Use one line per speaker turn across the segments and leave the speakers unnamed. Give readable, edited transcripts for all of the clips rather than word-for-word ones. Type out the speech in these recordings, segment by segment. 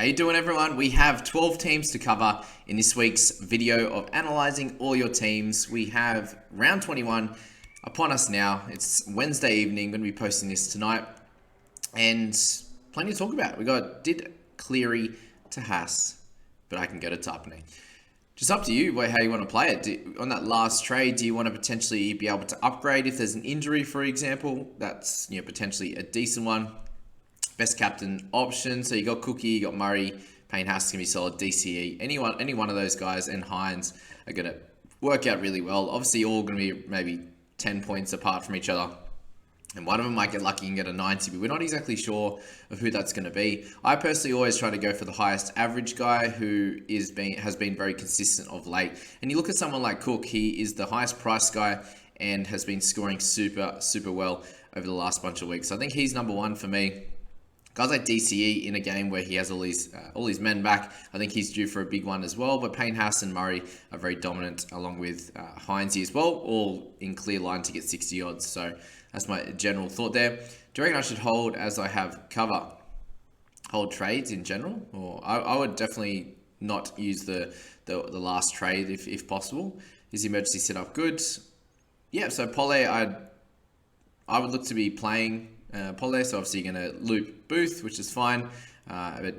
How you doing, everyone? We have 12 teams to cover in this week's video of analysing all your teams. We have round 21 upon us now. It's Wednesday evening. Going to be posting this tonight. And plenty to talk about. We got did Cleary to Haas, but I can go to Tapane. Just up to you how you want to play it. On that last trade, do you want to potentially be able to upgrade if there's an injury, for example? That's potentially a decent one. Best captain option. So you got Cookie, you got Murray, Payne Haas can be solid, DCE. Any one of those guys and Hines are going to work out really well. Obviously, all going to be maybe 10 points apart from each other. And one of them might get lucky and get a 90, but we're not exactly sure of who that's going to be. I personally always try to go for the highest average guy who has been very consistent of late. And you look at someone like Cook, he is the highest price guy and has been scoring super well over the last bunch of weeks. So I think he's number one for me. Guys like DCE in a game where he has all his men back, I think he's due for a big one as well. But Payne Haas and Murray are very dominant, along with Heinze as well, all in clear line to get 60 odds. So that's my general thought there. Do you reckon I should hold as I have cover? Hold trades in general? Or I would definitely not use the last trade if possible. Is the emergency setup good? Yeah, so Pole, I would look to be playing Pole, so obviously you're going to loop Booth, which is fine, but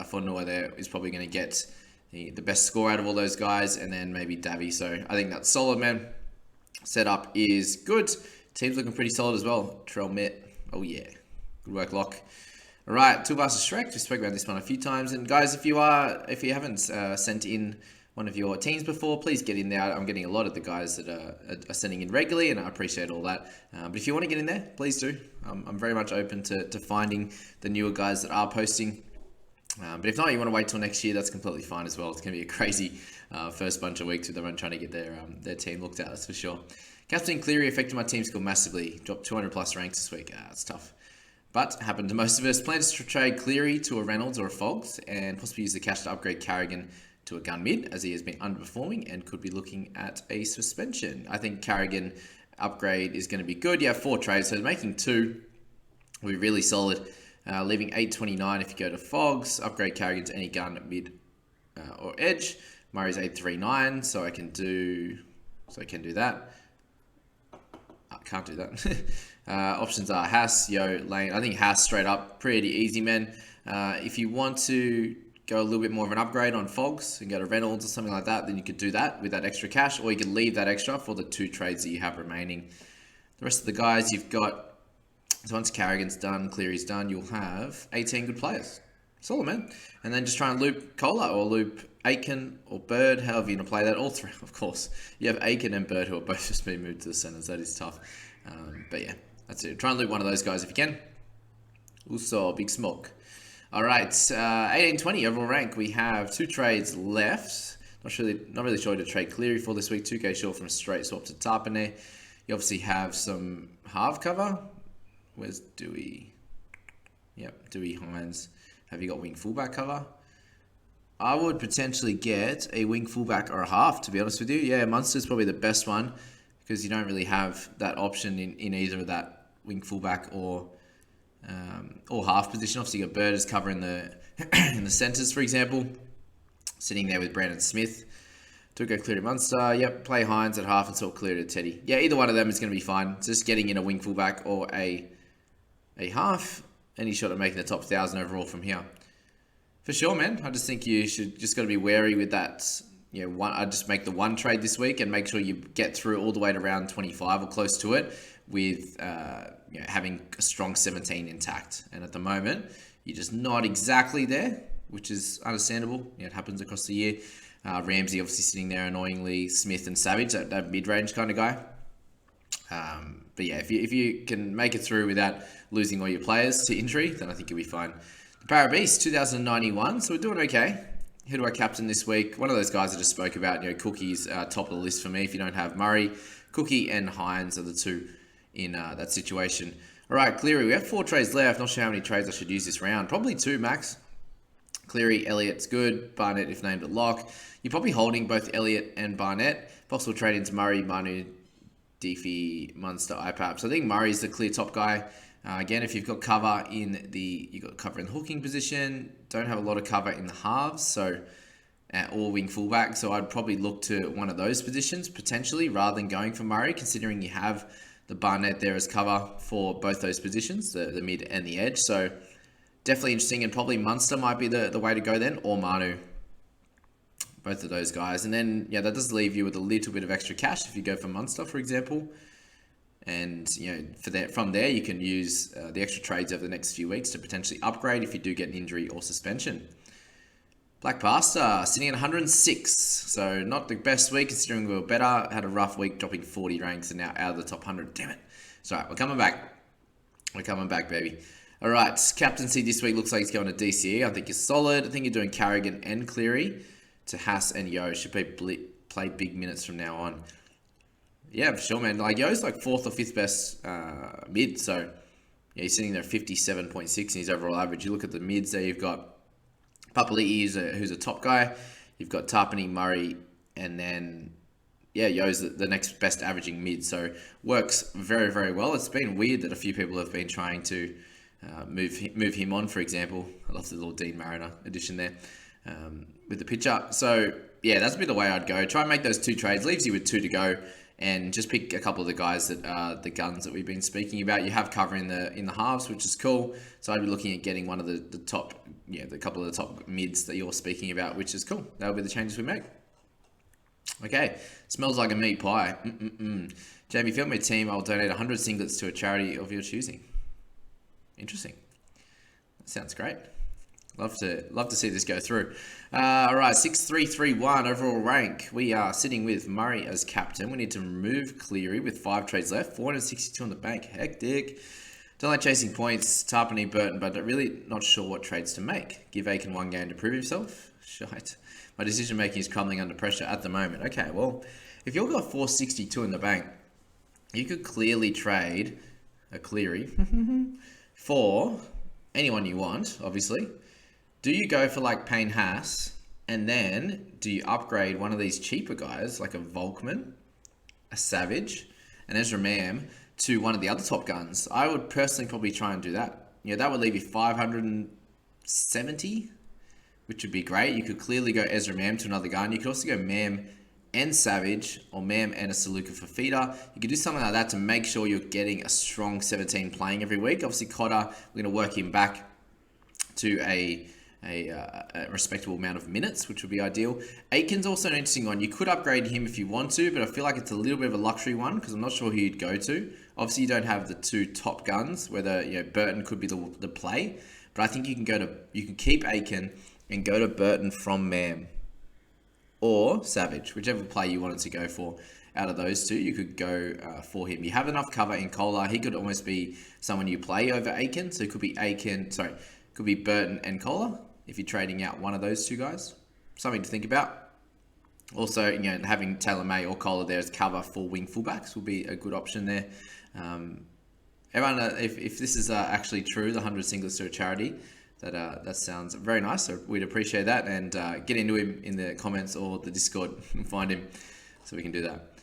Fonua there is probably going to get the best score out of all those guys, and then maybe Davy. So I think that's solid, man. Setup is good. Team's looking pretty solid as well. Trell Mitt, oh yeah, good work, Lock. All right, Toolbusters Shrek. We spoke about this one a few times, and guys, if you haven't sent in one of your teams before, please get in there. I'm getting a lot of the guys that are sending in regularly, and I appreciate all that. But if you want to get in there, please do. I'm very much open to finding the newer guys that are posting. But if not, you want to wait till next year, that's completely fine as well. It's going to be a crazy first bunch of weeks with everyone trying to get their team looked at, that's for sure. Captain Cleary affected my team score massively. Dropped 200 plus ranks this week. It's tough. But happened to most of us. Plan to trade Cleary to a Reynolds or a Fogs, and possibly use the cash to upgrade Carrigan to a gun mid, as he has been underperforming and could be looking at a suspension. I think Carrigan upgrade is going to be good. You have 4 trades, so making 2 will be really solid. Leaving 829 if you go to Fogs. Upgrade Carrigan to any gun mid or edge. Murray's 839, so I can do that. I can't do that. Options are Haas, Yo, Lane. I think Haas straight up, pretty easy, man. If you want to go a little bit more of an upgrade on Fogs and go to Reynolds or something like that, then you could do that with that extra cash, or you could leave that extra for the 2 trades that you have remaining. The rest of the guys you've got, so once Carrigan's done, Cleary's done, you'll have 18 good players. Solid, man. And then just try and loop Cola or loop Aiken or Bird, however you're going to play that. All 3, of course. You have Aiken and Bird who are both just being moved to the centers. That is tough. But yeah, that's it. Try and loop one of those guys if you can. Also, big smoke. All right, 1820 overall rank. We have 2 trades left. Not really sure to trade Cleary for this week. 2k short from a straight swap to Tapane. You obviously have some half cover. Where's Dewey? Yep, Dewey, Hines. Have you got wing fullback cover? I would potentially get a wing fullback or a half, to be honest with you. Yeah, Munster's probably the best one because you don't really have that option in either of that wing fullback or half position. Obviously, you got Bird as covering the in the centres, for example, sitting there with Brandon Smith. To go clear to Munster. Yep, play Hines at half and sort of clear to Teddy. Yeah, either one of them is going to be fine. Just getting in a wing fullback or a half, any shot at making the top 1,000 overall from here. For sure, man. I just think you should just got to be wary with that. I just make the 1 trade this week and make sure you get through all the way to round 25 or close to it with having a strong 17 intact. And at the moment, you're just not exactly there, which is understandable. It happens across the year. Ramsey obviously sitting there annoyingly. Smith and Savage, that mid-range kind of guy. But yeah, if you can make it through without losing all your players to injury, then I think you'll be fine. The Parabeast, 2091. So we're doing okay. Who do I captain this week? One of those guys I just spoke about. Cookie's top of the list for me. If you don't have Murray, Cookie and Hines are the 2 in that situation. All right, Cleary. We have 4 trades left. Not sure how many trades I should use this round. Probably 2 max. Cleary, Elliott's good. Barnett, if named at lock. You're probably holding both Elliott and Barnett. Possible trade into Murray, Manu, Deefy, Munster, IPAP. So I think Murray's the clear top guy. Again, if you've got cover in you've got cover in the hooking position, don't have a lot of cover in the halves, so or wing fullback. So I'd probably look to one of those positions potentially rather than going for Murray, considering you have the Barnett there as cover for both those positions, the mid and the edge. So definitely interesting, and probably Munster might be the way to go then, or Manu. Both of those guys. And then, yeah, that does leave you with a little bit of extra cash if you go for Munster, for example. And, from there, you can use the extra trades over the next few weeks to potentially upgrade if you do get an injury or suspension. Black Pasta sitting at 106. So not the best week considering we were better. Had a rough week, dropping 40 ranks and now out of the top 100. Damn it. So, we're coming back. We're coming back, baby. All right, captaincy this week looks like it's going to DCE. I think you're solid. I think you're doing Carrigan and Cleary to Haas and Yo. Should play big minutes from now on. Yeah, for sure, man. Like, Yo's like 4th or 5th best mid, so yeah, he's sitting there at 57.6 in his overall average. You look at the mids there, you've got Papali'i, who's a top guy. You've got Tarpany, Murray, and then, yeah, Yo's the next best averaging mid, so works very, very well. It's been weird that a few people have been trying to move him on, for example. I love the little Dean Mariner addition there with the picture. So, yeah, that's a bit the way I'd go. Try and make those 2 trades. Leaves you with 2 to go. And just pick a couple of the guys that are the guns that we've been speaking about. You have cover in the halves, which is cool. So I'd be looking at getting one of the top, the couple of the top mids that you're speaking about, which is cool. That'll be the changes we make. Okay, smells like a meat pie. Jamie, if you're on my team, I'll donate 100 singlets to a charity of your choosing. Interesting. That sounds great. Love to see this go through. All right, 6-3-3-1 overall rank. We are sitting with Murray as captain. We need to remove Cleary with 5 trades left. 462 on the bank. Hectic. Don't like chasing points. Tarpany, Burton, but really not sure what trades to make. Give Aiken 1 game to prove himself. Shite. My decision making is crumbling under pressure at the moment. Okay, well, if you've got 462 in the bank, you could clearly trade a Cleary for anyone you want, obviously. Do you go for like Payne Haas, and then do you upgrade one of these cheaper guys, like a Volkman, a Savage, and Ezra Mam, to one of the other top guns? I would personally probably try and do that. That would leave you 570, which would be great. You could clearly go Ezra Mam to another gun. You could also go Mam and Savage, or Mam and a Saluka for feeder. You could do something like that to make sure you're getting a strong 17 playing every week. Obviously, Cotter, we're going to work him back to a respectable amount of minutes, which would be ideal. Aiken's also an interesting one. You could upgrade him if you want to, but I feel like it's a little bit of a luxury one because I'm not sure who you'd go to. Obviously, you don't have the 2 top guns, whether Burton could be the play, but I think you can keep Aiken and go to Burton from Mam or Savage, whichever play you wanted to go for. Out of those 2, you could go for him. You have enough cover in Kolar. He could almost be someone you play over Aiken, so it could be could be Burton and Kolar if you're trading out one of those 2 guys. Something to think about. Also, having Taylor May or Kolar there as cover for wing fullbacks will be a good option there. Everyone, if this is actually true, the 100 singlets to a charity, that sounds very nice. So we'd appreciate that, and get into him in the comments or the Discord and find him so we can do that.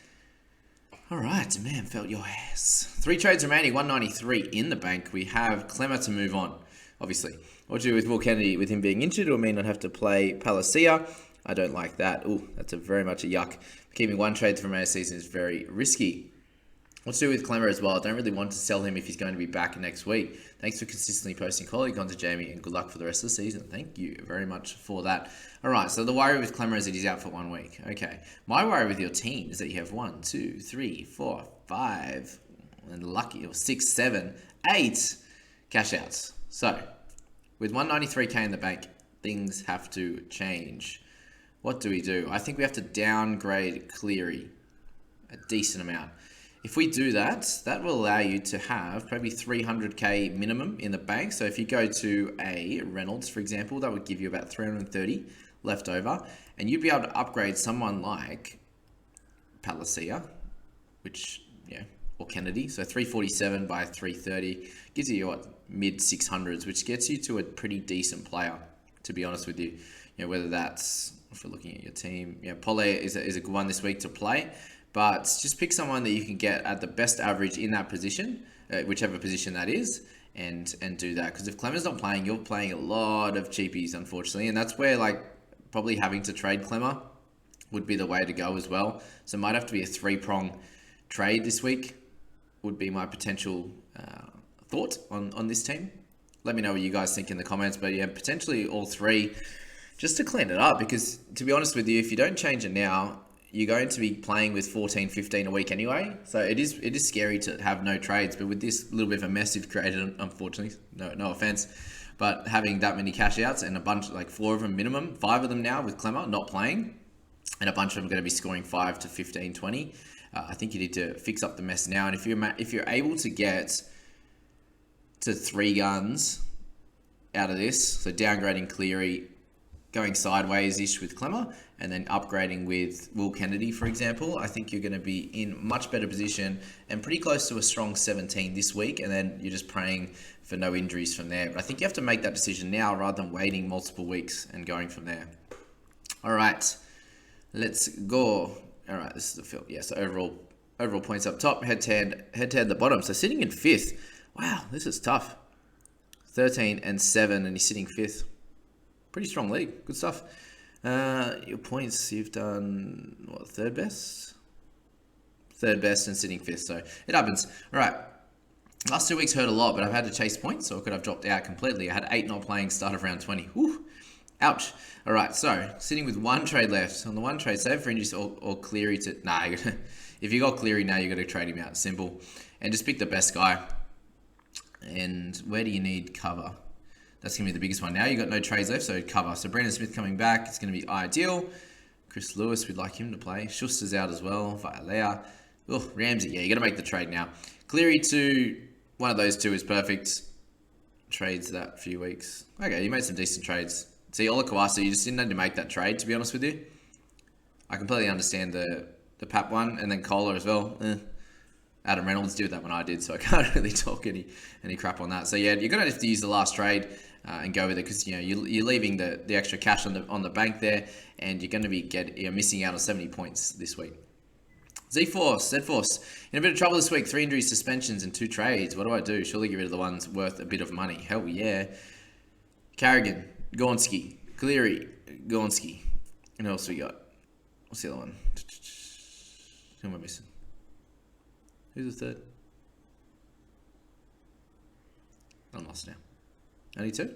All right, man, felt your ass. 3 trades remaining, 193 in the bank. We have Clemmer to move on, obviously. What to do with Will Kennedy with him being injured, or may not have to play Palacia? I don't like that. Ooh, that's very much a yuck. Keeping 1 trade for remainder season is very risky. What to do with Clemmer as well? I don't really want to sell him if he's going to be back next week. Thanks for consistently posting quality content, Jamie, and good luck for the rest of the season. Thank you very much for that. All right, so the worry with Clemmer is that he's out for 1 week. Okay. My worry with your team is that you have 1, 2, 3, 4, 5, and lucky, or 6, 7, 8 cash outs. So, with 193k in the bank, things have to change. What do we do? I think we have to downgrade Cleary a decent amount. If we do that, that will allow you to have probably 300k minimum in the bank. So if you go to a Reynolds, for example, that would give you about 330 left over. And you'd be able to upgrade someone like Palacia, which, or Kennedy. So 347 by 330 gives you what, mid 600s, which gets you to a pretty decent player, to be honest with you. Whether that's, if we're looking at your team, Pole is a good one this week to play. But just pick someone that you can get at the best average in that position, whichever position that is, and do that. Because if Clemmer's not playing, you're playing a lot of cheapies, unfortunately, and that's where like probably having to trade Clemmer would be the way to go as well. So it might have to be a 3-prong trade this week, would be my potential thought on this team. Let me know what you guys think in the comments, but yeah, potentially all 3 just to clean it up, because to be honest with you, if you don't change it now, you're going to be playing with 14, 15 a week anyway. So it is scary to have no trades, but with this little bit of a mess you've created, unfortunately, no offense, but having that many cash outs and a bunch, like 4 of them minimum, 5 of them now with Clemmer not playing, and a bunch of them going to be scoring 5 to 15, 20. I think you need to fix up the mess now. And if you're able to get to 3 guns out of this, so downgrading Cleary, going sideways-ish with Clemmer, and then upgrading with Will Kennedy, for example, I think you're going to be in much better position and pretty close to a strong 17 this week, and then you're just praying for no injuries from there. But I think you have to make that decision now rather than waiting multiple weeks and going from there. All right, let's go. All right, this is the field. Yeah, so overall points up top, head-to-head at the bottom. So sitting in 5th. Wow, this is tough. 13 and 7, and he's sitting 5th. Pretty strong league. Good stuff. Your points, you've done, what, 3rd best? 3rd best and sitting 5th, so it happens. All right. Last 2 weeks hurt a lot, but I've had to chase points, or I could have dropped out completely. I had 8 not playing, start of round 20. Whew. Ouch. All right, so sitting with 1 trade left. On the 1 trade, save for injuries or Cleary to... Nah, if you got Cleary now, you got to trade him out. Simple. And just pick the best guy. And where do you need cover? That's going to be the biggest one. Now you got no trades left, so cover. So Brandon Smith coming back, it's going to be ideal. Chris Lewis, we'd like him to play. Schuster's out as well. Vialea. Oh, Ramsey. Yeah, you got to make the trade now. Cleary to one of those 2 is perfect. Trades that few weeks. Okay, you made some decent trades. See, Ola Kawasa, you just didn't need to make that trade, to be honest with you. I completely understand the Pap one, and then Kohler as well. Adam Reynolds did that when I did, so I can't really talk any crap on that. So yeah, you're going to have to use the last trade and go with it, because you're leaving the extra cash on the bank there, and you're going to be you're missing out on 70 points this week. Z-Force in a bit of trouble this week. 3 injuries, suspensions, and 2 trades. What do I do? Surely get rid of the ones worth a bit of money. Hell yeah. Carrigan, Gornsky, Cleary, Gornsky. And who else we got? What's the other one? Who am I missing? Who's the 3rd? I'm lost now. Only 2?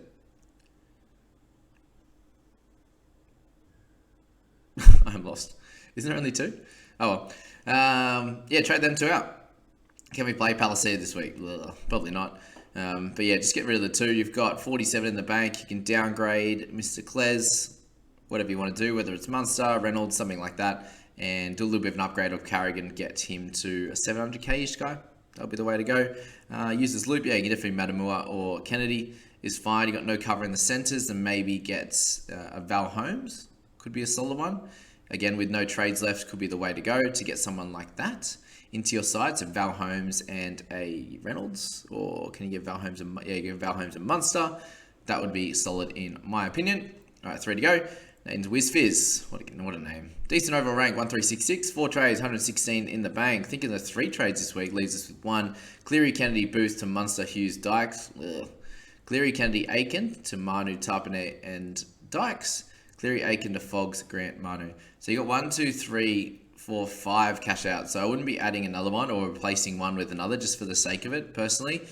I'm lost. Isn't there only 2? Oh well. Yeah, trade them 2 out. Can we play Palisade this week? Ugh, probably not. But yeah, just get rid of the 2. You've got 47 in the bank. You can downgrade Mr. Kles, whatever you want to do, whether it's Munster, Reynolds, something like that, and do a little bit of an upgrade of Carrigan, get him to a 700k-ish guy. That'll be the way to go. Use this loop. Yeah, you can definitely Matamua or Kennedy is fine. You got no cover in the centres, then maybe get a Val Holmes. Could be a solid one. Again, with no trades left, could be the way to go to get someone like that into your side. So Val Holmes and a Reynolds, or can you get Val Holmes and Val Holmes and Munster? That would be solid in my opinion. All right, 3 to go. And WizFizz, what a name. Decent overall rank, 1366, 4 trades, 116 in the bank. Thinking the 3 trades this week leaves us with 1. Cleary, Kennedy, Booth to Munster, Hughes, Dykes. Ugh. Cleary, Kennedy, Aiken to Manu, Tarpane, and Dykes. Cleary, Aiken to Fogs, Grant, Manu. So you got 1, 2, 3, 4, 5 cash out. So I wouldn't be adding another one or replacing one with another just for the sake of it. Personally,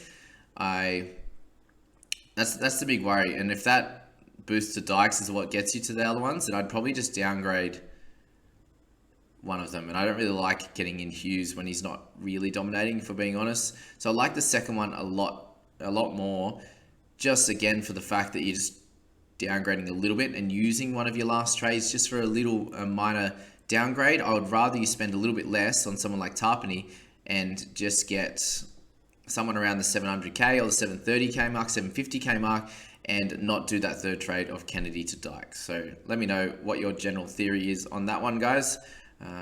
that's the big worry. And if that Boost to Dykes is what gets you to the other ones, then I'd probably just downgrade one of them. And I don't really like getting in Hughes when he's not really dominating, for being honest. So I like the second one a lot more, just again for the fact that you're just downgrading a little bit and using one of your last trades just for a little minor downgrade. I would rather you spend a little bit less on someone like Tarpany and just get someone around the 700k or the 730k mark, 750k mark, and not do that 3rd trade of Kennedy to Dykes. So let me know what your general theory is on that one, guys,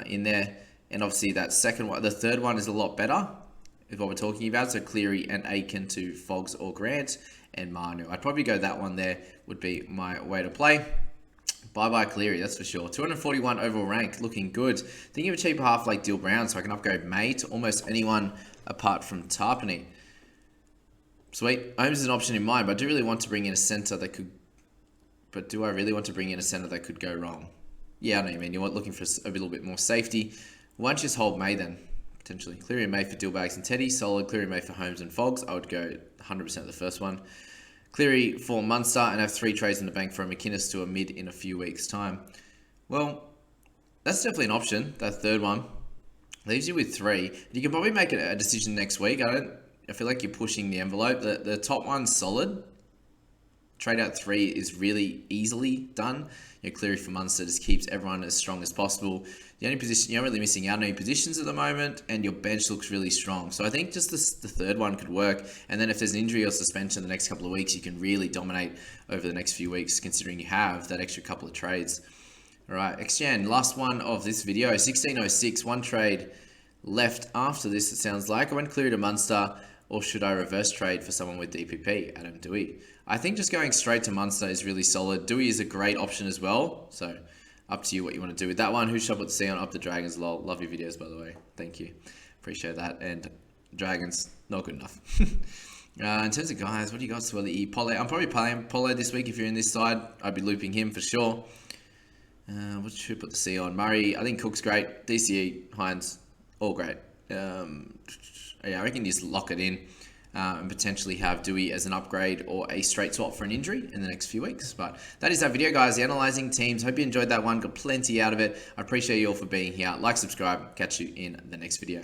in there. And obviously that second one, the 3rd one is a lot better, is what we're talking about. So Cleary and Aiken to Fogs or Grant and Manu. I'd probably go that one there, would be my way to play. Bye-bye Cleary, that's for sure. 241 overall rank, looking good. Thinking of a cheaper half like Dill Brown, so I can upgrade May to almost anyone apart from Tarpany. Sweet. Holmes is an option in mind, but I do really want to bring in a centre that could... But do I really want to bring in a centre that could go wrong? Yeah, I know what you mean. You're looking for a little bit more safety. Why don't you just hold May then, potentially? Cleary and May for Dillbags and Teddy. Solid. Cleary and May for Holmes and Fogs. I would go 100% the first one. Cleary for Munster and have 3 trades in the bank for a McInnes to a mid in a few weeks' time. Well, that's definitely an option, that third one. Leaves you with 3. You can probably make a decision next week. I feel like you're pushing the envelope. The top one's solid. Trade out 3 is really easily done. Cleary for Munster just keeps everyone as strong as possible. The only position you're really missing out on any positions at the moment, and your bench looks really strong. So I think just the third one could work. And then if there's an injury or suspension the next couple of weeks, you can really dominate over the next few weeks, considering you have that extra couple of trades. All right, XGen, last one of this video, 1606, 1 trade left after this, it sounds like. I went Cleary to Munster, or should I reverse trade for someone with DPP? Adam Doueihi. I think just going straight to Munster is really solid. Doueihi is a great option as well, so up to you what you want to do with that one. Who shop at the sea on Up the Dragons? Lol. Love your videos, by the way. Thank you. Appreciate that. And Dragons, not good enough. In terms of guys, what do you got? Swelly, Pollard. I'm probably playing Pollard this week if you're in this side. I'd be looping him for sure. What should put the C on? Murray, I think Cook's great. DCE, Hines, all great. Yeah, I reckon you just lock it in and potentially have Doueihi as an upgrade or a straight swap for an injury in the next few weeks. But that is that video, guys. The analysing teams. Hope you enjoyed that one. Got plenty out of it. I appreciate you all for being here. Like, subscribe. Catch you in the next video.